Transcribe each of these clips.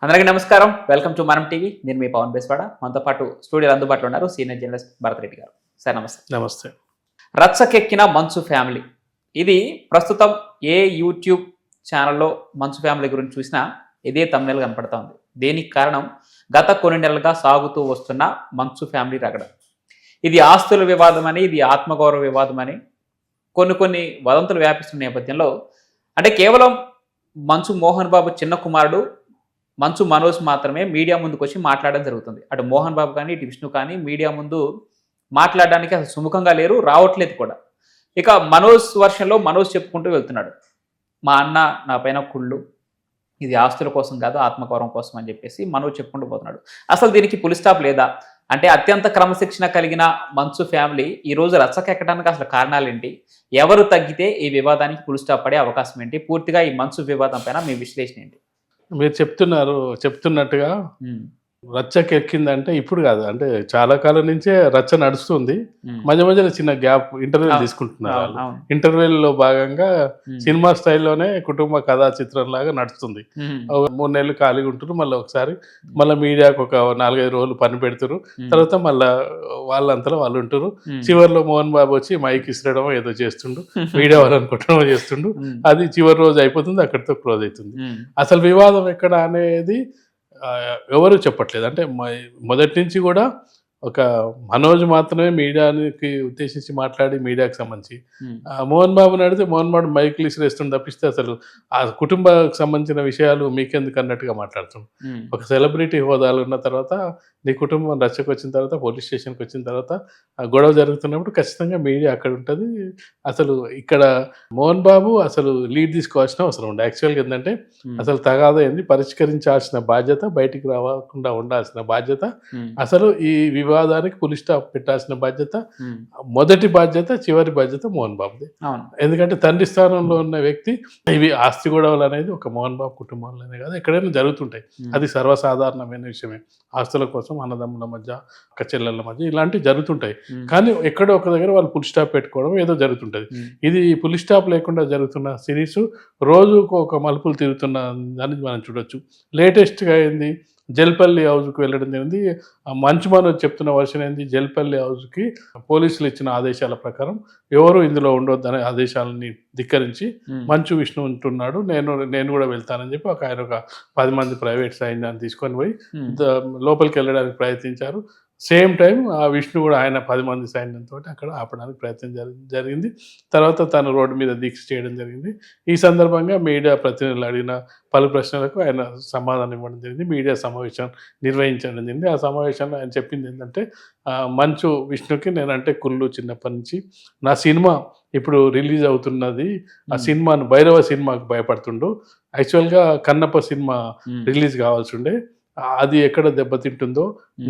అందరికీ నమస్కారం. Welcome to మనం టీవీ. నేను మీ పవన్ బేస్వాడ. మనతో పాటు స్టూడియోలో అందుబాటులో ఉన్నారు సీనియర్ జర్నలిస్ట్ భరత్ రెడ్డి గారు. సార్ నమస్తే. నమస్తే. రచ్చకెక్కిన మంచు ఫ్యామిలీ. ఇది ప్రస్తుతం ఏ యూట్యూబ్ ఛానల్‌లో మంచు ఫ్యామిలీ గురించి చూసినా ఇదే థంబ్‌నెయిల్ కనపడతా ఉంది. దీనికి కారణం గత కొన్ని నెలలుగా సాగుతూ వస్తున్న మంచు ఫ్యామిలీ రగడ. ఇది ఆస్తుల వివాదమని, ఇది ఆత్మగౌరవ వివాదమని కొన్ని వదంతులు వ్యాపిస్తున్న నేపథ్యంలో అంటే కేవలం మంచు మోహన్ బాబు చిన్న కుమారుడు మంచు మనోజ్ మాత్రమే మీడియా ముందుకొచ్చి మాట్లాడడం జరుగుతుంది. అటు మోహన్ బాబు కానీ, ఇటు విష్ణు కానీ మీడియా ముందు మాట్లాడడానికి అసలు సుముఖంగా లేరు, రావట్లేదు కూడా. ఇక మనోజ్ వర్షన్‌లో మనోజ్ చెప్పుకుంటూ వెళ్తున్నాడు. మా అన్న నా పైన కుళ్ళు. ఇది ఆస్తుల కోసం కాదు, ఆత్మగౌరవం కోసం అని చెప్పేసి మనోజ్ చెప్పుకుంటూ పోతున్నాడు. అసలు దీనికి ఫుల్ స్టాప్ లేదా? అంటే అత్యంత క్రమశిక్షణ కలిగిన మంచు ఫ్యామిలీ ఈరోజు రచ్చకెక్కడానికి అసలు కారణాలేంటి? ఎవరు తగ్గితే ఈ వివాదానికి ఫుల్ స్టాప్ పడే అవకాశం ఏంటి? పూర్తిగా ఈ మంచు వివాదం పైన మీ విశ్లేషణ ఏంటి? మీరు చెప్తున్నట్టుగా హ్మ్. రచ్చకెక్కిందంటే ఇప్పుడు కాదు. అంటే చాలా కాలం నుంచే రచ్చ నడుస్తుంది. హ్మ్. మధ్య మధ్యలో చిన్న గ్యాప్ ఇంటర్వెల్ అవును. తీసుకుంటున్నారు అవును. వాళ్ళు. అవును. ఇంటర్వెల్‌లో భాగంగా హ్మ్. సినిమా స్టైల్‌లోనే కుటుంబ కథా చిత్రంలాగా నడుస్తుంది. హ్మ్. ఒక 3 నెలలు ఖాళీగా ఉంటుర్రు. మళ్ళీ ఒకసారి మీడియాకు ఒక 4, 5 రోజులు పని పెడుతుర్రు. హ్మ్. తర్వాత వాళ్ళంతలో వాళ్ళు ఉంటుర్రు. హ్మ్. చివర్లో మోహన్ బాబు వచ్చి మైక్ ఇసిరడమో ఏదో చేస్తుండు. మీడియా వాళ్ళని కొట్టడమో చేస్తుండు. హ్మ్. అది చివరి రోజు అయిపోతుంది. అక్కడితో క్లోజ్ అయితుంది. హ్మ్. అసలు వివాదం ఎక్కడ అనేది ఎవరు చెప్పట్లేదు. అంటే మొదటి నుంచి కూడా ఒక మనోజ్ మాత్రమే మీడియాకి ఉద్దేశించి మాట్లాడి మీడియాకి సంబంధించి హ్మ్. మోహన్ బాబుని అడిగితే మోహన్ బాబు మైకులు ఇసిరేస్తుంది తప్పిస్తే అసలు ఆ కుటుంబానికి సంబంధించిన విషయాలు మీకెందుకు అన్నట్టుగా మాట్లాడుతున్నాడు. హ్మ్. ఒక సెలబ్రిటీ హోదాలు ఉన్న తర్వాత నీ కుటుంబం రచ్చకు వచ్చిన తర్వాత పోలీస్ స్టేషన్కి వచ్చిన తర్వాత ఆ గొడవ జరుగుతున్నప్పుడు ఖచ్చితంగా మీడియా అక్కడ ఉంటుంది. అసలు ఇక్కడ మోహన్ బాబు అసలు లీడ్ తీసుకోవాల్సిన అవసరం ఉంది. యాక్చువల్గా ఏంటంటే హ్మ్. అసలు తగాదా ఏంది పరిష్కరించాల్సిన బాధ్యత, బయటికి రాకుండా ఉండాల్సిన బాధ్యత, హ్మ్. అసలు ఈ వివాదానికి ఫుల్ స్టాప్ పెట్టాల్సిన బాధ్యత, హ్మ్. మొదటి బాధ్యత, చివరి బాధ్యత మోహన్ బాబుది. అవును. ఎందుకంటే తండ్రి స్థానంలో ఉన్న వ్యక్తి ఇవి ఆస్తి గొడవలు అనేది ఒక మోహన్ బాబు కుటుంబంలోనే కాదు ఎక్కడైనా జరుగుతుంటాయి. హ్మ్. అది సర్వసాధారణమైన విషయమే. ఆస్తుల కోసం అన్నదమ్ముల మధ్య, అక్క చెల్లెళ్ళ మధ్య ఇలాంటివి జరుగుతుంటాయి. హ్మ్. కానీ ఎక్కడో ఒక దగ్గర వాళ్ళు ఫుల్ స్టాప్ పెట్టుకోవడం ఏదో జరుగుతుంటది. హ్మ్. ఇది ఫుల్ స్టాప్ లేకుండా జరుగుతున్న సిరీసు రోజుకు ఒక మలుపులు తిరుగుతున్న దాన్ని మనం చూడొచ్చు. లేటెస్ట్‌గా ఏంది జల్పల్లి హౌస్‌కి వెళ్ళడం జరిగింది. మంచు మనోజ్ చెప్తున్న వర్షన్ ఏంది జల్పల్లి హౌస్‌కి పోలీసులు ఇచ్చిన ఆదేశాల ప్రకారం ఎవరు ఇందులో ఉండొద్దనే ఆదేశాలని ధిక్కరించి హ్మ్. మంచు విష్ణు ఉంటున్నాడు. నేను కూడా వెళ్తానని చెప్పి ఆయన ఒక 10 మంది ప్రైవేట్ సైన్యాన్ని తీసుకొని పోయి హ్మ్. లోపలికెళ్ళడానికి ప్రయత్నించారు. సేమ్ టైమ్ ఆ విష్ణు కూడా ఆయన 10 మంది సైన్యంతోటి అక్కడ ఆపడానికి ప్రయత్నం జరిగింది. తర్వాత తను రోడ్డు మీద దీక్ష చేయడం జరిగింది. ఈ సందర్భంగా మీడియా ప్రతినిధులు అడిగిన పలు ప్రశ్నలకు ఆయన సమాధానం ఇవ్వడం జరిగింది. మీడియా సమావేశం నిర్వహించడం జరిగింది. ఆ సమావేశంలో ఆయన చెప్పిందేంటంటే మంచు విష్ణుకి నేనంటే కుళ్ళు చిన్నప్పటి నుంచి. నా సినిమా ఇప్పుడు రిలీజ్ అవుతున్నది. ఆ హ్మ్. సినిమాను 'భైరవ' సినిమాకు భయపడుతుండు. యాక్చువల్‌గా 'కన్నప్ప' సినిమా హ్మ్. రిలీజ్ కావాల్సుండే. అది ఎక్కడ దెబ్బతింటుందో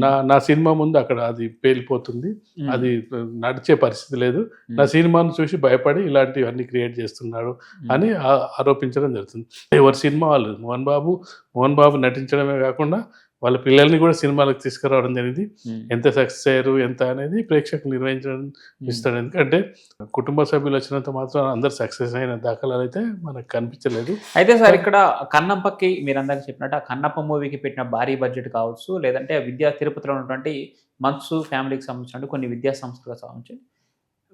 నా హ్మ్. నా సినిమా ముందు అక్కడ అది పేలిపోతుంది. హ్మ్. అది నడిచే పరిస్థితి లేదు. నా హ్మ్. సినిమాను చూసి భయపడి ఇలాంటివన్నీ క్రియేట్ చేస్తున్నాడు హ్మ్. అని ఆరోపించడం జరుగుతుంది. ఎవరి సినిమా వాళ్ళు. మోహన్ బాబు నటించడమే కాకుండా వాళ్ళ పిల్లల్ని కూడా సినిమాలకు తీసుకురావడం జరిగింది. హ్మ్. ఎంత సక్సెస్ అయ్యారు ఎంత అనేది ప్రేక్షకులు నిర్ణయించడం హ్మ్. ఇస్తాడు. ఎందుకంటే కుటుంబ సభ్యులు వచ్చినంత మాత్రం అందరూ సక్సెస్ అయిన దాఖలాలైతే మనకు కనిపించలేదు. అయితే సార్ ఇక్కడ కన్నప్పకి మీరందాక చెప్పినట్టు ఆ కన్నప్ప మూవీకి పెట్టిన భారీ బడ్జెట్ కావచ్చు, లేదంటే తిరుపతిలో ఉన్నటువంటి మంచు ఫ్యామిలీకి సంబంధించినటువంటి కొన్ని విద్యా సంస్థలకు సంబంధించి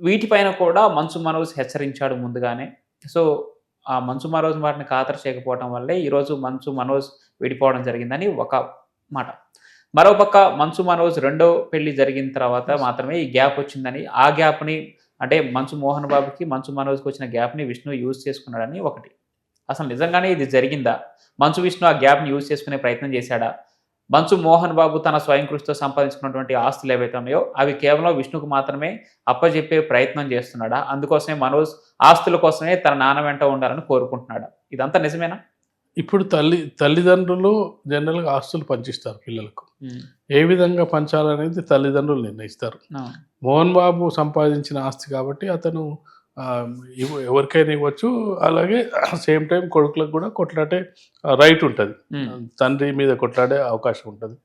వీటిపైన కూడా మంచు మనోజ్ హెచ్చరించాడు ముందుగానే. సో, ఆ మంచు మనోజ్ వాటిని ఖాతరు చేయకపోవడం వల్లే ఈరోజు మంచు మనోజ్ విడిపోవడం జరిగిందని ఒక మాట. మరోపక్క మంచు మనోజ్ రెండో పెళ్లి జరిగిన తర్వాత మాత్రమే ఈ గ్యాప్ వచ్చిందని, ఆ గ్యాప్‌ని అంటే మంచు మోహన్ బాబుకి, మంచు మనోజ్‌కి వచ్చిన గ్యాప్‌ని విష్ణు యూజ్ చేసుకున్నాడని ఒకటి. అసలు నిజంగానే ఇది జరిగిందా? మంచు విష్ణు ఆ గ్యాప్‌ని యూజ్ చేసుకునే ప్రయత్నం చేశాడా? మంచు మోహన్ బాబు తన స్వయం కృషితో సంపాదించుకున్నటువంటి ఆస్తులు ఏవైతే ఉన్నాయో, అవి కేవలం విష్ణుకు మాత్రమే అప్పజెప్పే ప్రయత్నం చేస్తున్నాడా? అందుకోసమే మనోజ్ ఆస్తుల కోసమే తన నాన్న వెంట ఉండాలని కోరుకుంటున్నాడా? ఇదంతా నిజమేనా? ఇప్పుడు తల్లిదండ్రులు జనరల్‌గా ఆస్తులు పంచిస్తారు పిల్లలకు. హ్మ్. ఏ విధంగా పంచాలనేది తల్లిదండ్రులు నిర్ణయిస్తారు. అవును. మోహన్ బాబు సంపాదించిన ఆస్తి కాబట్టి అతను ఆహ్, ఎవరికైనా ఇవ్వచ్చు. అలాగే సేమ్ టైమ్ కొడుకులకు కూడా కొట్లాడే రైట్ ఉంటది. హ్మ్. తండ్రి మీద కొట్లాడే అవకాశం ఉంటది.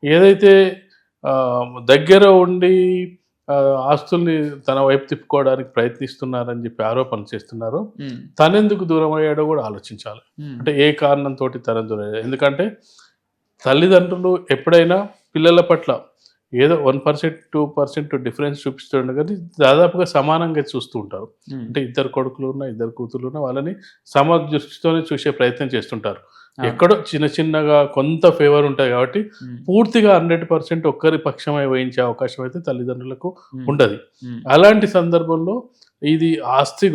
ఏదైతే దగ్గర ఉండి ఆస్తుల్ని తన వైపు తిప్పుకోవడానికి ప్రయత్నిస్తున్నారని చెప్పి ఆరోపణలు చేస్తున్నారో, హ్మ్. తనెందుకు దూరమయ్యాడో కూడా ఆలోచించాలి. హ్మ్. అంటే ఏ కారణంతోటి తను దూరమయ్యాడు. ఎందుకంటే తల్లిదండ్రులు ఎప్పుడైనా పిల్లల పట్ల ఏదో 1%, 2% డిఫరెన్స్ చూపిస్తుండే కానీ దాదాపుగా సమానంగా చూస్తూ ఉంటారు. ఉమ్, అంటే ఇద్దరు కొడుకులు ఉన్న, ఇద్దరు కూతుర్లు ఉన్న వాళ్ళని దృష్టితోనే చూసే ప్రయత్నం చేస్తుంటారు. అవును. ఎక్కడో చిన్న చిన్నగా కొంత ఫేవర్ ఉంటాయి కాబట్టి ఉమ్, పూర్తిగా 100% ఒక్కరి పక్షమై వహించే అవకాశం అయితే తల్లిదండ్రులకు ఉమ్, ఉండదు. ఉమ్, అలాంటి సందర్భంలో ఇది ఆస్తి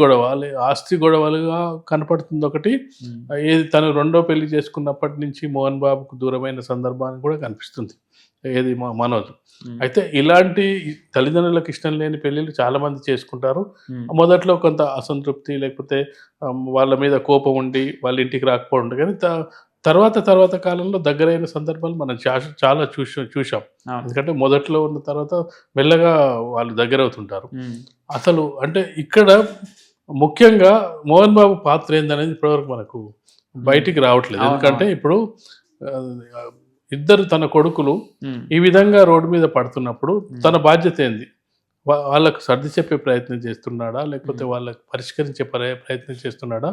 గొడవలుగా కనపడుతుంది ఒకటి. ఉమ్, ఏది తను రెండో పెళ్లి చేసుకున్నప్పటి నుంచి మోహన్ బాబుకు దూరమైన సందర్భాన్ని కూడా కనిపిస్తుంది. ఏది మనోజ్. ఉమ్, అయితే ఇలాంటి తల్లిదండ్రులకు ఇష్టం లేని పెళ్ళిళ్ళు చాలామంది చేసుకుంటారు. ఉమ్, మొదట్లో కొంత అసంతృప్తి లేకపోతే వాళ్ళ మీద కోపం ఉండి వాళ్ళ ఇంటికి రాకపోవడం ఉండే కానీ తర్వాత కాలంలో దగ్గరైన సందర్భాలు మనం చాలా చూసాం. అవును. ఎందుకంటే మొదట్లో ఉన్న తర్వాత మెల్లగా వాళ్ళు దగ్గరవుతుంటారు. ఉమ్, అసలు అంటే ఇక్కడ ముఖ్యంగా మోహన్ బాబు పాత్ర ఏందనేది ఇప్పటివరకు మనకు బయటికి రావట్లేదు. అవును, ఎందుకంటే అవును. ఇప్పుడు ఇద్దరు తన కొడుకులు ఉమ్, ఈ విధంగా రోడ్డు మీద పడుతున్నప్పుడు ఉమ్, తన బాధ్యత ఏంది? వాళ్ళకు సర్ది చెప్పే ప్రయత్నం చేస్తున్నాడా? లేకపోతే ఉమ్, వాళ్ళకి పరిష్కరించే ప్రయత్నం చేస్తున్నాడా?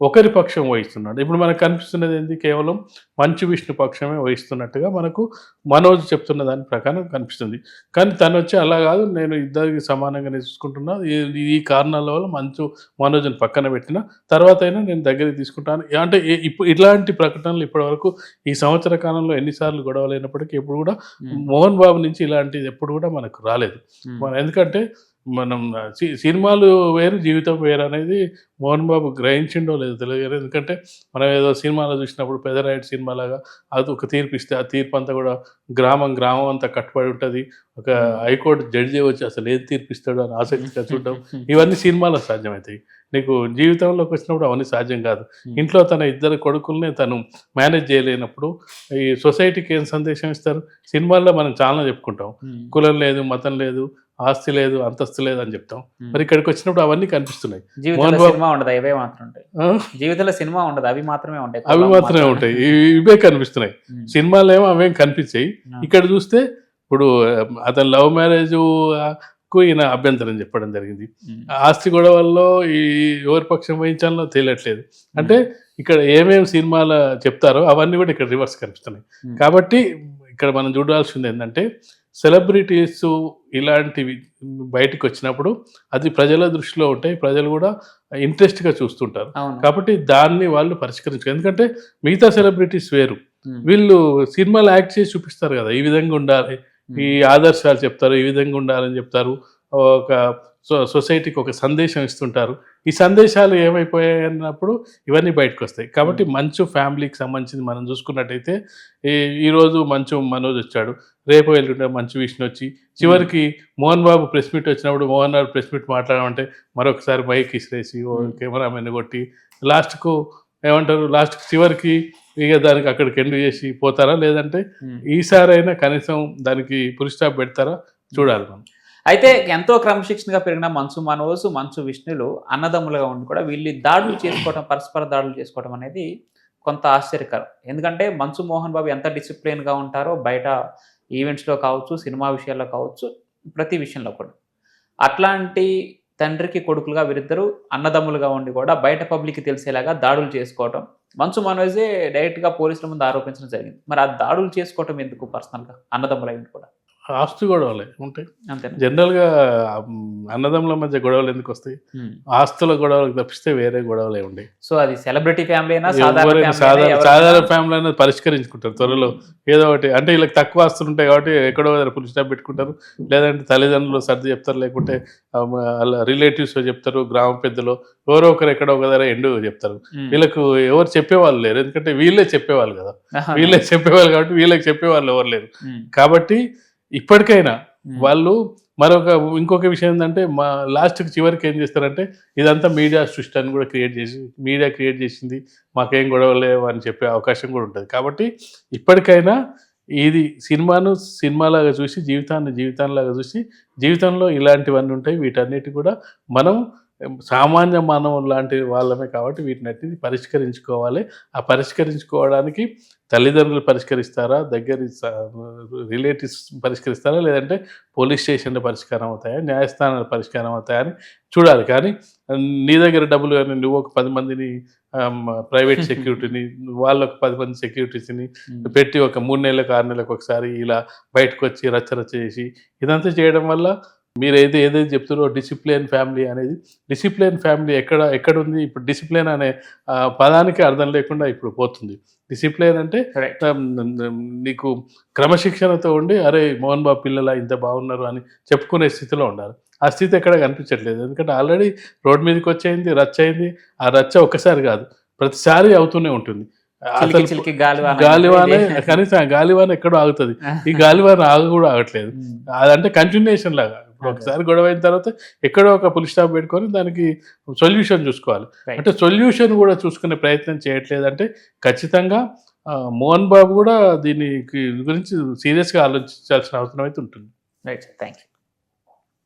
ఒకరి పక్షం వహిస్తున్నాడు. ఇప్పుడు మనకు కనిపిస్తున్నది ఏంది? కేవలం మంచు విష్ణు పక్షమే వహిస్తున్నట్టుగా మనకు మనోజ్ చెప్తున్న దాని ప్రకారం కనిపిస్తుంది. కానీ తనొచ్చి అలా కాదు, నేను ఇద్దరికి సమానంగానే చూసుకుంటున్నా. ఈ ఈ కారణాల వల్ల మనోజ్‌ని పక్కన పెట్టిన తర్వాతైనా నేను దగ్గరికి తీసుకుంటాను. అంటే ఇట్లాంటి ప్రకటనలు ఇప్పటివరకు ఈ సంవత్సర కాలంలో ఎన్ని సార్లు గొడవలైనప్పటికీ ఎప్పుడు కూడా ఉమ్, మోహన్ బాబు నుంచి ఇలాంటిది ఎప్పుడు కూడా మనకు రాలేదు. ఉమ్, ఎందుకంటే మనం సినిమాలు వేరు, జీవితం వేరు అనేది మోహన్ బాబు గ్రహించిండో లేదో తెలియదు గానీ, ఎందుకంటే మనం ఏదో సినిమాలో చూసినప్పుడు 'పెదరాయుడు' సినిమాలాగా అది ఒక తీర్పు ఇస్తే ఆ తీర్పు అంతా కూడా గ్రామం అంతా కట్టుబడి ఉంటది. ఒక హైకోర్టు జడ్జి వచ్చి అసలు ఏం తీర్పు ఇస్తాడో అని ఆసక్తిగా చూడడం, ఇవన్నీ సినిమాలో సాధ్యమవుతాయి. నీకు జీవితంలోకి వచ్చినప్పుడు అవన్నీ సాధ్యం కాదు. ఇంట్లో తన ఇద్దరు కొడుకుల్ని తను మేనేజ్ చేయలేనప్పుడు ఈ సొసైటీకి ఏం సందేశం ఇస్తారు? సినిమాల్లో మనం చాలా చెప్పుకుంటాం. ఉమ్, కులం లేదు, మతం లేదు, ఆస్తి లేదు, అంతస్తు లేదు అని చెప్తాం. ఉమ్. మరి ఇక్కడికి వచ్చినప్పుడు అవన్నీ కనిపిస్తున్నాయి. జీవితంలో మోహన్ బాబు సినిమా ఉండదు, అవే మాత్రం ఉంటాయి. ఆ? జీవితంలో సినిమా ఉండదు, అవి మాత్రమే ఉంటాయి. అవి కులం, మాత్రమే మతం. ఉంటాయి. ఇవే కనిపిస్తున్నాయి. ఉమ్, సినిమాలో ఏమో అవేం కనిపించాయి. ఆ, ఇక్కడ చూస్తే ఇప్పుడు అతను లవ్ మ్యారేజ్ కు ఈయన అభ్యంతరం చెప్పడం జరిగింది. ఉమ్, ఆస్తి గొడవల్లో ఈ ఎవరి పక్షం వహించాలో తేలట్లేదు. అంటే ఇక్కడ ఏమేమి సినిమాలు చెప్తారో అవన్నీ కూడా ఇక్కడ రివర్స్ కనిపిస్తున్నాయి. ఉమ్, కాబట్టి ఇక్కడ మనం చూడాల్సింది ఏంటంటే సెలబ్రిటీస్ ఇలాంటివి బయటికి వచ్చినప్పుడు అది ప్రజల దృష్టిలో ఉంటాయి. ప్రజలు కూడా ఇంట్రెస్ట్గా చూస్తుంటారు. అవును. కాబట్టి దాన్ని వాళ్ళు పరిష్కరించారు. ఎందుకంటే మిగతా సెలబ్రిటీస్ వేరు. ఉమ్, వీళ్ళు సినిమాలు యాక్ట్ చేసి చూపిస్తారు కదా, ఈ విధంగా ఉండాలి, ఉమ్, ఈ ఆదర్శాలు చెప్తారు, ఈ విధంగా ఉండాలని చెప్తారు. ఒక సొసైటీకి ఒక సందేశం ఇస్తుంటారు. ఈ సందేశాలు ఏమైపోయాయి అన్నప్పుడు ఇవన్నీ బయటకు వస్తాయి. కాబట్టి మంచు ఫ్యామిలీకి సంబంధించింది మనం చూసుకున్నట్టయితే ఈరోజు మంచు మనోజ్ వచ్చాడు, రేపు ఎల్లుండే మంచు విష్ణు వచ్చి చివరికి మోహన్ బాబు ప్రెస్ మీట్ వచ్చినప్పుడు మోహన్ బాబు ప్రెస్ మీట్ మాట్లాడమంటే మరొకసారి మైక్ ఇసిరేసి కెమెరామెన్ కొట్టి లాస్ట్కు ఏమంటారు, లాస్ట్కి చివరికి ఇక దానికి అక్కడికి ఎండ్ చేసి పోతారా, లేదంటే ఉమ్. ఈసారైనా కనీసం దానికి పులి స్టాప్ పెడతారా చూడాలి మనం. అయితే ఎంతో క్రమశిక్షణగా పెరిగిన మంచు మనోజ్, మంచు విష్ణులు అన్నదమ్ములుగా ఉండి కూడా వీళ్ళు దాడులు చేసుకోవడం, పరస్పర దాడులు చేసుకోవడం అనేది కొంత ఆశ్చర్యకరం. ఎందుకంటే మంచు మోహన్ బాబు ఎంత డిసిప్లిన్గా ఉంటారో బయట ఈవెంట్స్లో కావచ్చు, సినిమా విషయాల్లో కావచ్చు, ప్రతి విషయంలో కూడా. అట్లాంటి తండ్రికి కొడుకులుగా వీరిద్దరూ అన్నదమ్ములుగా ఉండి కూడా బయట పబ్లిక్కి తెలిసేలాగా దాడులు చేసుకోవటం, మంచు మనోజే డైరెక్ట్గా పోలీసుల ముందు ఆరోపించడం జరిగింది. మరి ఆ దాడులు చేసుకోవటం ఎందుకు పర్సనల్గా అన్నదమ్ములై ఉండి కూడా? ఆస్తి గొడవలే ఉంటాయి అంతేనా? జనరల్గా. అన్నదమ్ముల మధ్య గొడవలు ఎందుకు వస్తాయి? ఆస్తుల గొడవలకు తప్పిస్తే వేరే గొడవలే ఉండవు. సో అది సెలబ్రిటీ ఫ్యామిలీ అయినా ఎవరైనా సాధారణ ఫ్యామిలీ అనేది పరిష్కరించుకుంటారు త్వరలో. ఏదో ఒకటి అంటే వీళ్ళకి తక్కువ ఆస్తులు ఉంటాయి కాబట్టి ఎక్కడో పులి స్టాప్ పెట్టుకుంటారు, లేదంటే తల్లిదండ్రులు సర్ది చెప్తారు, లేకుంటే అలా రిలేటివ్స్ చెప్తారు, గ్రామ పెద్దలు ఎవరో ఒకరు ఎక్కడో ఒక దగ్గర ఎండు చెప్తారు. వీళ్ళకు ఎవరు చెప్పేవాళ్ళు లేరు, ఎందుకంటే వీళ్ళే చెప్పేవాళ్ళు కదా, వీళ్ళే చెప్పేవాళ్ళు కాబట్టి వీళ్ళకి చెప్పేవాళ్ళు ఎవరు లేరు. కాబట్టి ఇప్పటికైనా వాళ్ళు ఇంకొక విషయం ఏంటంటే లాస్ట్కి చివరికి ఏం చేస్తారంటే ఇదంతా మీడియా సృష్టి అని కూడా మీడియా క్రియేట్ చేసింది, మాకేం గొడవ లేవు అని చెప్పే అవకాశం కూడా ఉంటుంది. కాబట్టి ఇప్పటికైనా ఇది సినిమాలాగా చూసి జీవితాన్ని జీవితంలాగా చూసి జీవితంలో ఇలాంటివన్నీ ఉంటాయి, వీటన్నిటి కూడా మనం సామాన్య మానవులు లాంటి వాళ్ళమే కాబట్టి వీటినన్నిటిని పరిష్కరించుకోవాలి. ఆ పరిష్కరించుకోవడానికి తల్లిదండ్రులు పరిష్కరిస్తారా? దగ్గరి రిలేటివ్స్ పరిష్కరిస్తారా? లేదంటే పోలీస్ స్టేషన్‌లో పరిష్కారం అవుతాయా? న్యాయస్థానాలు పరిష్కారం అవుతాయా? అని చూడాలి. కానీ నీ దగ్గర డబ్బులు గాని నువ్వు ఒక 10 మందిని ప్రైవేట్ సెక్యూరిటీని వాళ్ళొక 10 మంది సెక్యూరిటీస్‌ని పెట్టి ఒక 3 నెలలకు, 6 నెలలకు ఒకసారి ఇలా బయటకొచ్చి రచ్చ రచ్చ చేసి ఇదంతా చేయడం వల్ల ఏదైతే చెప్తున్నారో డిసిప్లిన్ ఫ్యామిలీ అనేది, డిసిప్లిన్ ఫ్యామిలీ ఎక్కడుంది? ఇప్పుడు డిసిప్లిన్ అనే పదానికి అర్థం లేకుండా ఇప్పుడు పోతుంది. డిసిప్లిన్ అంటే రైట్. నీకు క్రమశిక్షణతో ఉండి అరే మోహన్ బాబు పిల్లలా ఇంత బాగున్నారు అని చెప్పుకునే స్థితిలో ఉండాలి. ఆ స్థితి ఎక్కడ కనిపించట్లేదు. ఎందుకంటే ఆల్రెడీ రోడ్ మీదకొచ్చేయింది, రచ్చ అయింది. ఆ రచ్చ ఒక్కసారి కాదు, ప్రతిసారి అవుతూనే ఉంటుంది. చిలికి చిలికి గాలివాన గాలివానే ఇదే. కనీసం ఆ గాలివాన ఎక్కడో ఆగుతది. ఈ గాలివాన కూడా ఆగట్లేదు. అదంటే కంటిన్యూయేషన్ లాగా. ఇప్పుడు ఒకసారి గొడవ అయిన తర్వాత ఎక్కడో ఒక ఫుల్ స్టాప్ పెట్టుకొని దానికి సొల్యూషన్ చూసుకోవాలి. Right. అంటే సొల్యూషన్ కూడా చూసుకునే ప్రయత్నం చేయట్లేదంటే ఖచ్చితంగా మోహన్ బాబు కూడా దీనికి గురించి సీరియస్‌గా ఆలోచించాల్సిన అవసరం అయితే ఉంటుంది. Right sir, thank you.